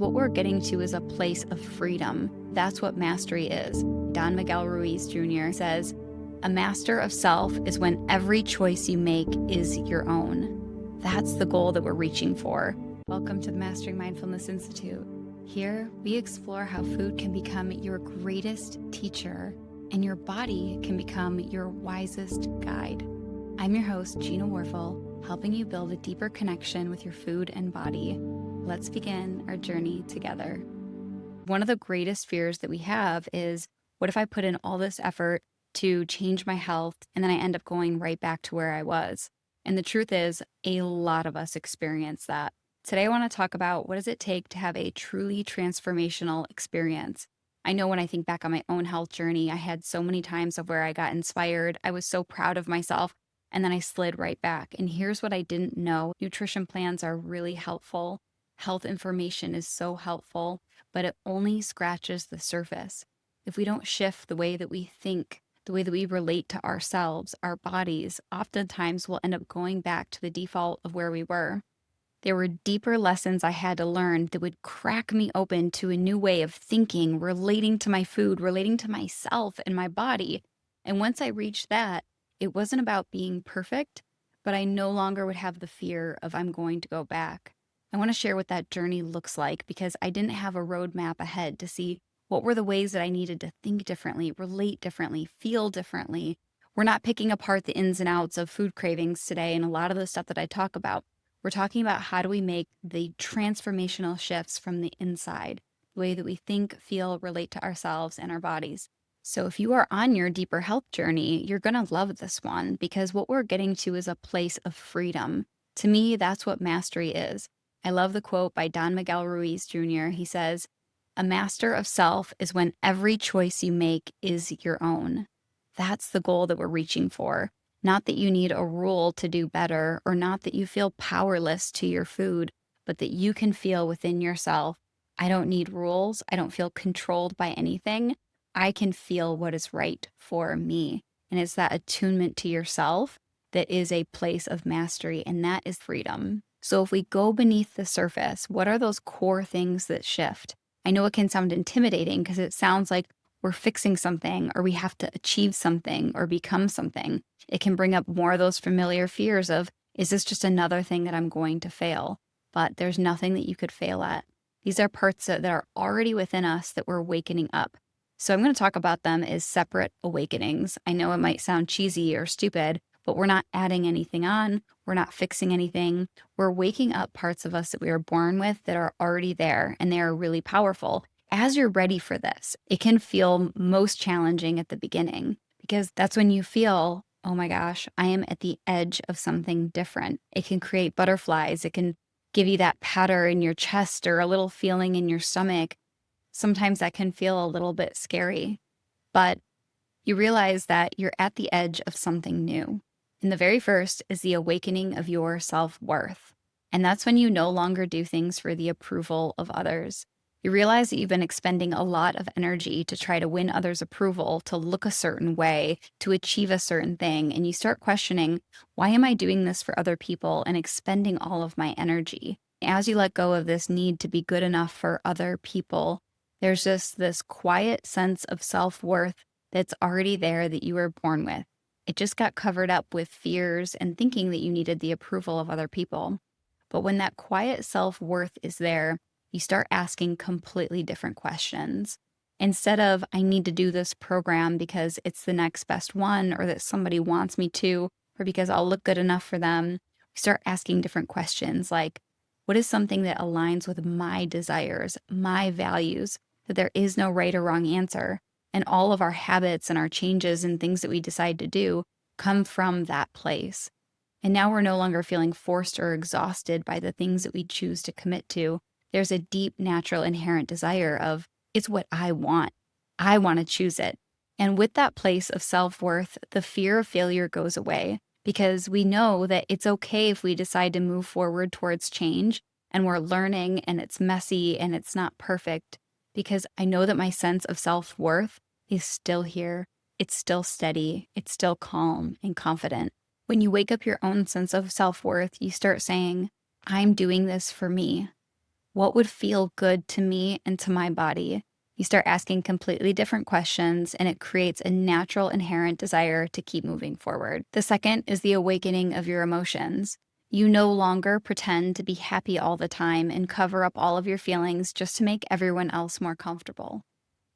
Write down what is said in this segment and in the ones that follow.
What we're getting to is a place of freedom. That's what mastery is. Don Miguel Ruiz Jr. says, a master of self is when every choice you make is your own. That's the goal that we're reaching for. Welcome to the Mastering Mindfulness Institute. Here, we explore how food can become your greatest teacher and your body can become your wisest guide. I'm your host, Gina Warfel, helping you build a deeper connection with your food and body. Let's begin our journey together. One of the greatest fears that we have is, what if I put in all this effort to change my health and then I end up going right back to where I was? And the truth is, a lot of us experience that. Today, I want to talk about what does it take to have a truly transformational experience. I know when I think back on my own health journey, I had so many times of where I got inspired. I was so proud of myself, and then I slid right back. And here's what I didn't know. Nutrition plans are really helpful. Health information is so helpful, but it only scratches the surface. If we don't shift the way that we think, the way that we relate to ourselves, our bodies, oftentimes we'll end up going back to the default of where we were. There were deeper lessons I had to learn that would crack me open to a new way of thinking, relating to my food, relating to myself and my body. And once I reached that, it wasn't about being perfect, but I no longer would have the fear of I'm going to go back. I want to share what that journey looks like because I didn't have a roadmap ahead to see what were the ways that I needed to think differently, relate differently, feel differently. We're not picking apart the ins and outs of food cravings today and a lot of the stuff that I talk about. We're talking about how do we make the transformational shifts from the inside, the way that we think, feel, relate to ourselves and our bodies. So if you are on your deeper health journey, you're going to love this one because what we're getting to is a place of freedom. To me, that's what mastery is. I love the quote by Don Miguel Ruiz Jr. He says, a master of self is when every choice you make is your own. That's the goal that we're reaching for. Not that you need a rule to do better, or not that you feel powerless to your food, but that you can feel within yourself, I don't need rules. I don't feel controlled by anything. I can feel what is right for me. And it's that attunement to yourself that is a place of mastery, and that is freedom. So if we go beneath the surface, what are those core things that shift? I know it can sound intimidating because it sounds like we're fixing something or we have to achieve something or become something. It can bring up more of those familiar fears of, is this just another thing that I'm going to fail? But there's nothing that you could fail at. These are parts that are already within us that we're awakening up. So I'm going to talk about them as separate awakenings. I know it might sound cheesy or stupid, but we're not adding anything on. We're not fixing anything. We're waking up parts of us that we are born with that are already there, and they are really powerful. As you're ready for this, it can feel most challenging at the beginning because that's when you feel, oh my gosh, I am at the edge of something different. It can create butterflies. It can give you that patter in your chest or a little feeling in your stomach. Sometimes that can feel a little bit scary, but you realize that you're at the edge of something new. And the very first is the awakening of your self-worth. And that's when you no longer do things for the approval of others. You realize that you've been expending a lot of energy to try to win others' approval, to look a certain way, to achieve a certain thing. And you start questioning, why am I doing this for other people and expending all of my energy? As you let go of this need to be good enough for other people, there's just this quiet sense of self-worth that's already there that you were born with. It just got covered up with fears and thinking that you needed the approval of other people. But when that quiet self-worth is there, you start asking completely different questions. Instead of, I need to do this program because it's the next best one, or that somebody wants me to, or because I'll look good enough for them, we start asking different questions like, what is something that aligns with my desires, my values, that there is no right or wrong answer? And all of our habits and our changes and things that we decide to do come from that place. And now we're no longer feeling forced or exhausted by the things that we choose to commit to. There's a deep, natural, inherent desire of, it's what I want. I want to choose it. And with that place of self-worth, the fear of failure goes away because we know that it's okay if we decide to move forward towards change and we're learning and it's messy and it's not perfect, because I know that my sense of self-worth is still here. It's still steady. It's still calm and confident. When you wake up your own sense of self-worth, you start saying, I'm doing this for me. What would feel good to me and to my body? You start asking completely different questions, and it creates a natural inherent desire to keep moving forward. The second is the awakening of your emotions. You no longer pretend to be happy all the time and cover up all of your feelings just to make everyone else more comfortable.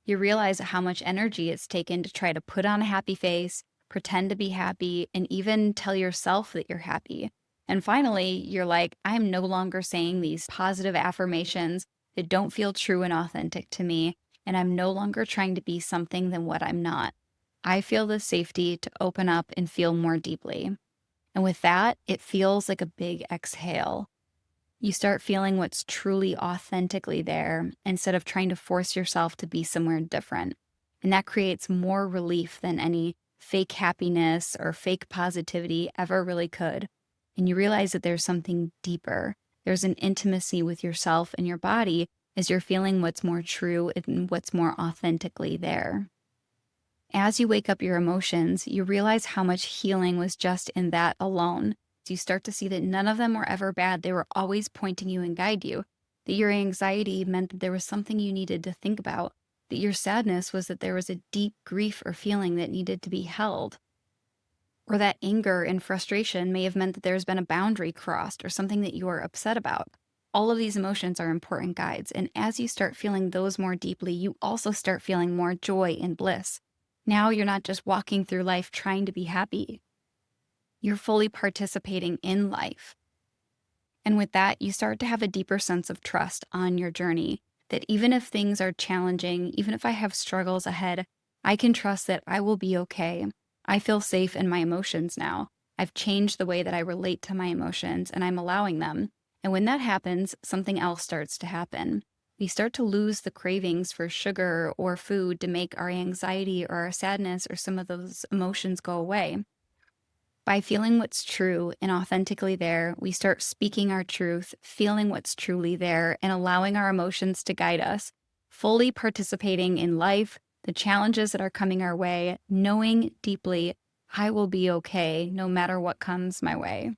You realize how much energy it's taken to try to put on a happy face, pretend to be happy, and even tell yourself that you're happy. And finally, you're like, I'm no longer saying these positive affirmations that don't feel true and authentic to me, and I'm no longer trying to be something than what I'm not. I feel the safety to open up and feel more deeply. And with that, it feels like a big exhale. You start feeling what's truly authentically there instead of trying to force yourself to be somewhere different. And that creates more relief than any fake happiness or fake positivity ever really could. And you realize that there's something deeper. There's an intimacy with yourself and your body as you're feeling what's more true and what's more authentically there. As you wake up your emotions, you realize how much healing was just in that alone. You start to see that none of them were ever bad. They were always pointing you and guide you. That your anxiety meant that there was something you needed to think about. That your sadness was that there was a deep grief or feeling that needed to be held. Or that anger and frustration may have meant that there's been a boundary crossed or something that you are upset about. All of these emotions are important guides. And as you start feeling those more deeply, you also start feeling more joy and bliss. Now you're not just walking through life trying to be happy. You're fully participating in life. And with that, you start to have a deeper sense of trust on your journey, that even if things are challenging, even if I have struggles ahead, I can trust that I will be okay. I feel safe in my emotions now. I've changed the way that I relate to my emotions, and I'm allowing them. And when that happens, something else starts to happen. We start to lose the cravings for sugar or food to make our anxiety or our sadness or some of those emotions go away. By feeling what's true and authentically there, we start speaking our truth, feeling what's truly there, and allowing our emotions to guide us, fully participating in life, the challenges that are coming our way, knowing deeply, I will be okay no matter what comes my way.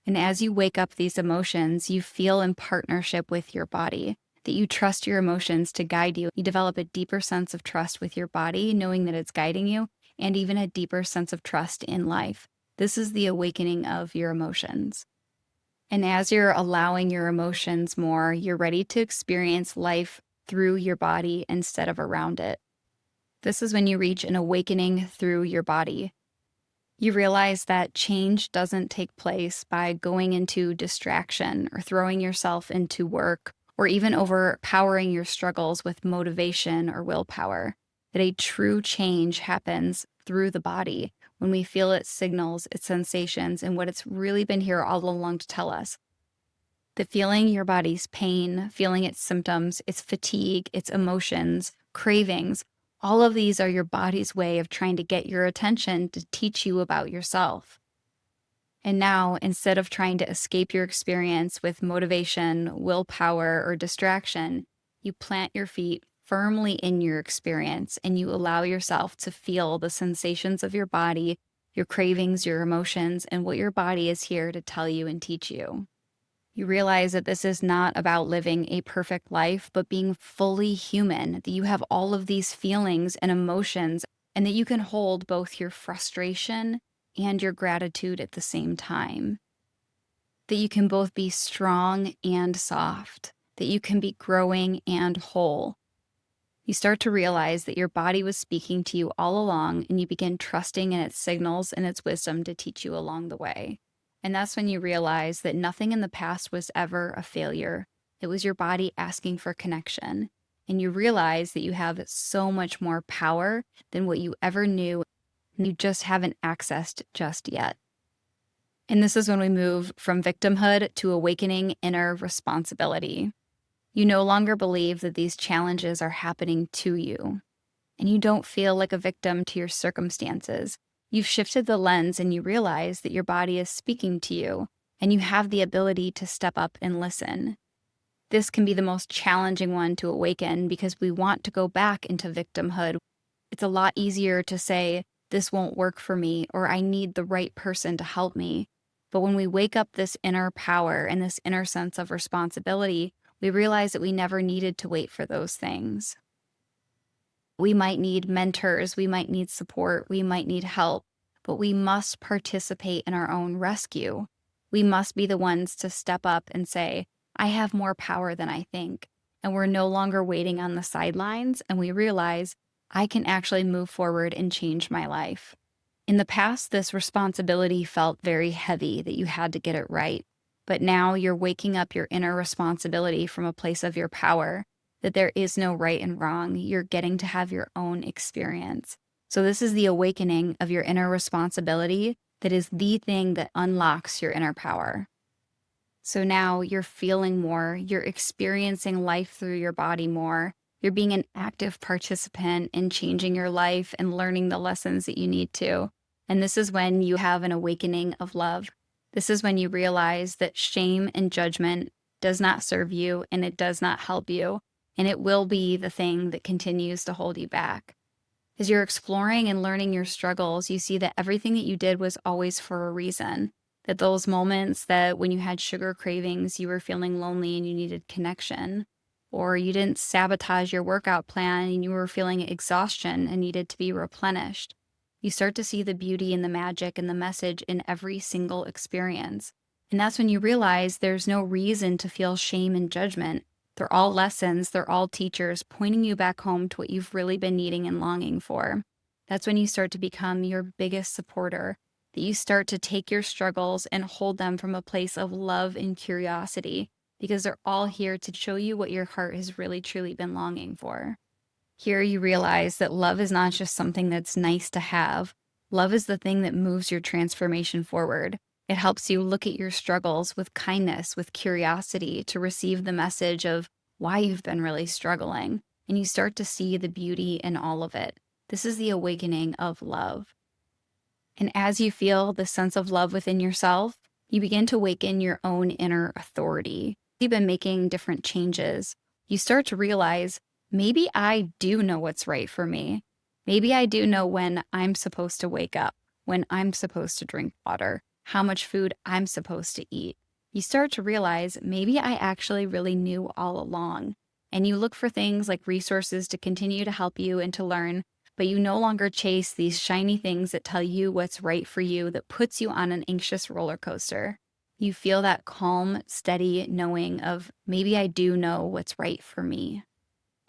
And as you wake up these emotions, you feel in partnership with your body, that you trust your emotions to guide you. You develop a deeper sense of trust with your body, knowing that it's guiding you, and even a deeper sense of trust in life. This is the awakening of your emotions. And as you're allowing your emotions more, you're ready to experience life through your body instead of around it. This is when you reach an awakening through your body. You realize that change doesn't take place by going into distraction or throwing yourself into work or even overpowering your struggles with motivation or willpower. That a true change happens through the body when we feel its signals, its sensations, and what it's really been here all along to tell us. The feeling your body's pain, feeling its symptoms, its fatigue, its emotions, cravings, all of these are your body's way of trying to get your attention to teach you about yourself. And now, instead of trying to escape your experience with motivation, willpower, or distraction, you plant your feet firmly in your experience and you allow yourself to feel the sensations of your body, your cravings, your emotions, and what your body is here to tell you and teach you. You realize that this is not about living a perfect life, but being fully human, that you have all of these feelings and emotions, and that you can hold both your frustration and your gratitude at the same time. That you can both be strong and soft, that you can be growing and whole. You start to realize that your body was speaking to you all along, and you begin trusting in its signals and its wisdom to teach you along the way. And that's when you realize that nothing in the past was ever a failure. It was your body asking for connection. And you realize that you have so much more power than what you ever knew, and you just haven't accessed just yet. And this is when we move from victimhood to awakening inner responsibility. You no longer believe that these challenges are happening to you, and you don't feel like a victim to your circumstances. You've shifted the lens and you realize that your body is speaking to you, and you have the ability to step up and listen. This can be the most challenging one to awaken because we want to go back into victimhood. It's a lot easier to say, this won't work for me, or I need the right person to help me. But when we wake up this inner power and this inner sense of responsibility, we realize that we never needed to wait for those things. We might need mentors, we might need support, we might need help, but we must participate in our own rescue. We must be the ones to step up and say, I have more power than I think. And we're no longer waiting on the sidelines, and we realize I can actually move forward and change my life. In the past, this responsibility felt very heavy that you had to get it right. But now you're waking up your inner responsibility from a place of your power, that there is no right and wrong. You're getting to have your own experience. So this is the awakening of your inner responsibility that is the thing that unlocks your inner power. So now you're feeling more, you're experiencing life through your body more, you're being an active participant in changing your life and learning the lessons that you need to. And this is when you have an awakening of love. This is when you realize that shame and judgment does not serve you and it does not help you. And it will be the thing that continues to hold you back. As you're exploring and learning your struggles, you see that everything that you did was always for a reason. That those moments that when you had sugar cravings, you were feeling lonely and you needed connection, or you didn't sabotage your workout plan and you were feeling exhaustion and needed to be replenished. You start to see the beauty and the magic and the message in every single experience. And that's when you realize there's no reason to feel shame and judgment. They're all lessons, they're all teachers pointing you back home to what you've really been needing and longing for. That's when you start to become your biggest supporter, that you start to take your struggles and hold them from a place of love and curiosity, because they're all here to show you what your heart has really truly been longing for. Here you realize that love is not just something that's nice to have. Love is the thing that moves your transformation forward. It helps you look at your struggles with kindness, with curiosity, to receive the message of why you've been really struggling, and you start to see the beauty in all of it. This is the awakening of love. And as you feel the sense of love within yourself, you begin to awaken your own inner authority. You've been making different changes. You start to realize, maybe I do know what's right for me. Maybe I do know when I'm supposed to wake up, when I'm supposed to drink water, how much food I'm supposed to eat. You start to realize maybe I actually really knew all along. And you look for things like resources to continue to help you and to learn, but you no longer chase these shiny things that tell you what's right for you, that puts you on an anxious roller coaster. You feel that calm, steady knowing of maybe I do know what's right for me.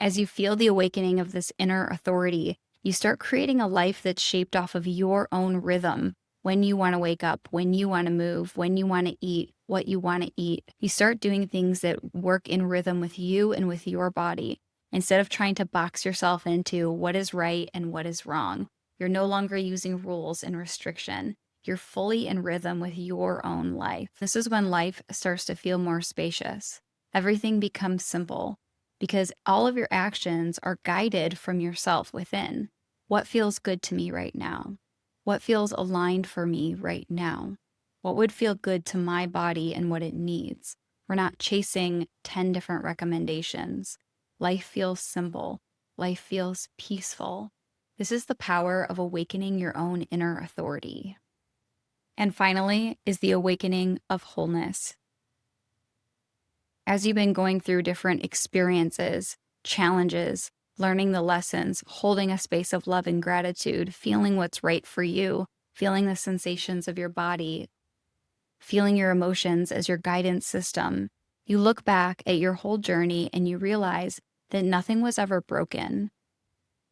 As you feel the awakening of this inner authority, you start creating a life that's shaped off of your own rhythm. When you want to wake up, when you want to move, when you want to eat, what you want to eat. You start doing things that work in rhythm with you and with your body, instead of trying to box yourself into what is right and what is wrong. You're no longer using rules and restriction. You're fully in rhythm with your own life. This is when life starts to feel more spacious. Everything becomes simple, because all of your actions are guided from yourself within. What feels good to me right now? What feels aligned for me right now? What would feel good to my body and what it needs? We're not chasing 10 different recommendations. Life feels simple. Life feels peaceful. This is the power of awakening your own inner authority. And finally is the awakening of wholeness. As you've been going through different experiences, challenges, learning the lessons, holding a space of love and gratitude, feeling what's right for you, feeling the sensations of your body, feeling your emotions as your guidance system, you look back at your whole journey and you realize that nothing was ever broken.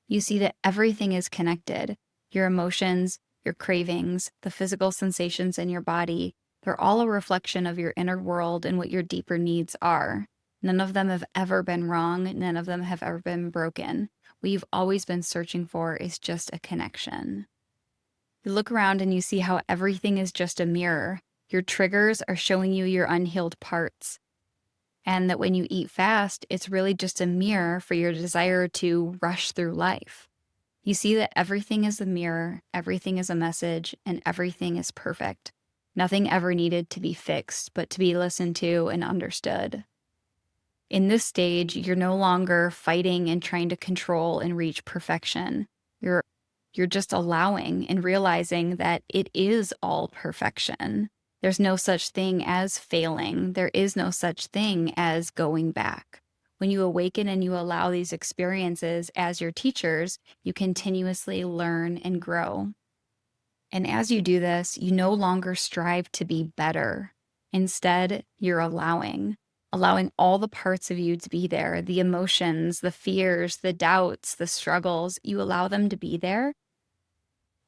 You see that everything is connected. Your emotions, your cravings, the physical sensations in your body, they're all a reflection of your inner world and what your deeper needs are. None of them have ever been wrong. None of them have ever been broken. What you've always been searching for is just a connection. You look around and you see how everything is just a mirror. Your triggers are showing you your unhealed parts. And that when you eat fast, it's really just a mirror for your desire to rush through life. You see that everything is a mirror, everything is a message, and everything is perfect. Nothing ever needed to be fixed, but to be listened to and understood. In this stage, you're no longer fighting and trying to control and reach perfection. You're just allowing and realizing that it is all perfection. There's no such thing as failing. There is no such thing as going back. When you awaken and you allow these experiences as your teachers, you continuously learn and grow. And as you do this, you no longer strive to be better. Instead, you're allowing all the parts of you to be there, the emotions, the fears, the doubts, the struggles. You allow them to be there.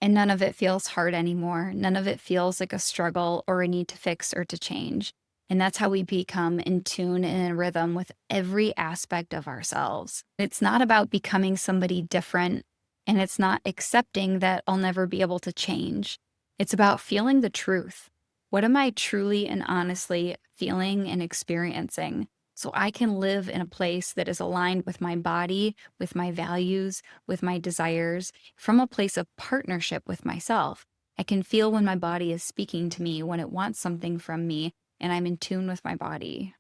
And none of it feels hard anymore. None of it feels like a struggle or a need to fix or to change. And that's how we become in tune and in rhythm with every aspect of ourselves. It's not about becoming somebody different, and it's not accepting that I'll never be able to change. It's about feeling the truth. What am I truly and honestly feeling and experiencing? So I can live in a place that is aligned with my body, with my values, with my desires, from a place of partnership with myself. I can feel when my body is speaking to me, when it wants something from me, and I'm in tune with my body.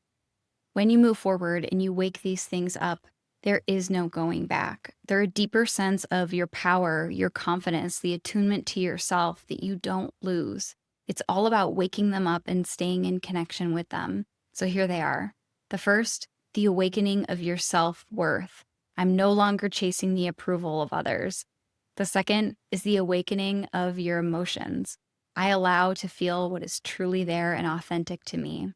When you move forward and you wake these things up, there is no going back. They're a deeper sense of your power, your confidence, the attunement to yourself that you don't lose. It's all about waking them up and staying in connection with them. So here they are. The first, the awakening of your self-worth. I'm no longer chasing the approval of others. The second is the awakening of your emotions. I allow to feel what is truly there and authentic to me.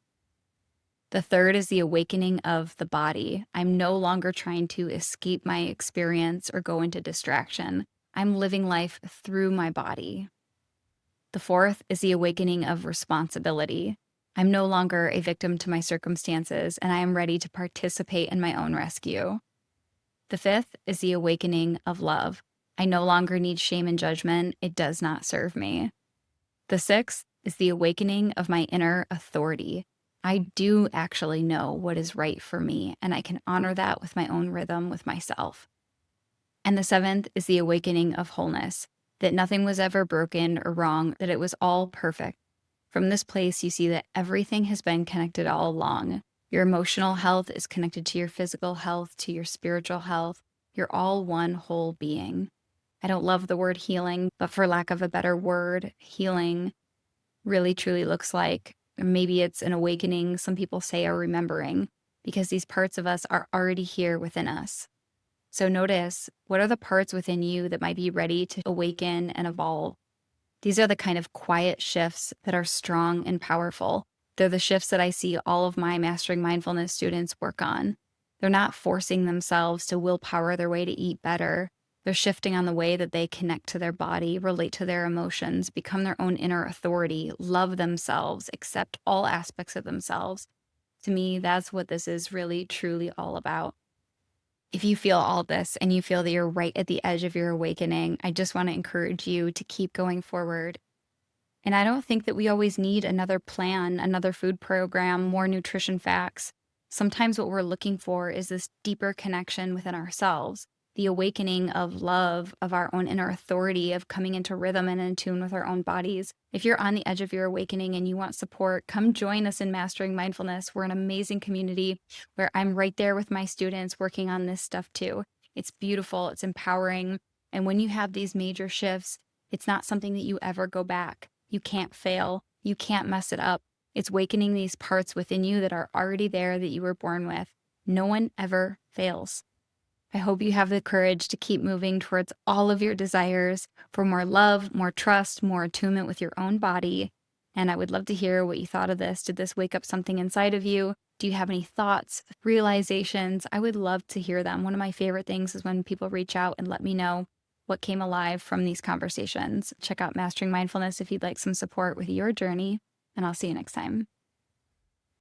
The third is the awakening of the body. I'm no longer trying to escape my experience or go into distraction. I'm living life through my body. The fourth is the awakening of responsibility. I'm no longer a victim to my circumstances, and I am ready to participate in my own rescue. The fifth is the awakening of love. I no longer need shame and judgment. It does not serve me. The sixth is the awakening of my inner authority. I do actually know what is right for me, and I can honor that with my own rhythm with myself. And the seventh is the awakening of wholeness, that nothing was ever broken or wrong, that it was all perfect. From this place, you see that everything has been connected all along. Your emotional health is connected to your physical health, to your spiritual health. You're all one whole being. I don't love the word healing, but for lack of a better word, healing really truly looks like, maybe it's an awakening, some people say a remembering, because these parts of us are already here within us. So notice, what are the parts within you that might be ready to awaken and evolve? These are the kind of quiet shifts that are strong and powerful. They're the shifts that I see all of my Mastering Mindfulness students work on. They're not forcing themselves to willpower their way to eat better. They're shifting on the way that they connect to their body, relate to their emotions, become their own inner authority, love themselves, accept all aspects of themselves. To me, that's what this is really, truly all about. If you feel all this and you feel that you're right at the edge of your awakening, I just want to encourage you to keep going forward. And I don't think that we always need another plan, another food program, more nutrition facts. Sometimes what we're looking for is this deeper connection within ourselves, the awakening of love, of our own inner authority, of coming into rhythm and in tune with our own bodies. If you're on the edge of your awakening and you want support, come join us in Mastering Mindfulness. We're an amazing community where I'm right there with my students working on this stuff too. It's beautiful, it's empowering. And when you have these major shifts, it's not something that you ever go back. You can't fail. You can't mess it up. It's awakening these parts within you that are already there that you were born with. No one ever fails. I hope you have the courage to keep moving towards all of your desires for more love, more trust, more attunement with your own body. And I would love to hear what you thought of this. Did this wake up something inside of you? Do you have any thoughts, realizations? I would love to hear them. One of my favorite things is when people reach out and let me know what came alive from these conversations. Check out Mastering Mindfulness if you'd like some support with your journey, and I'll see you next time.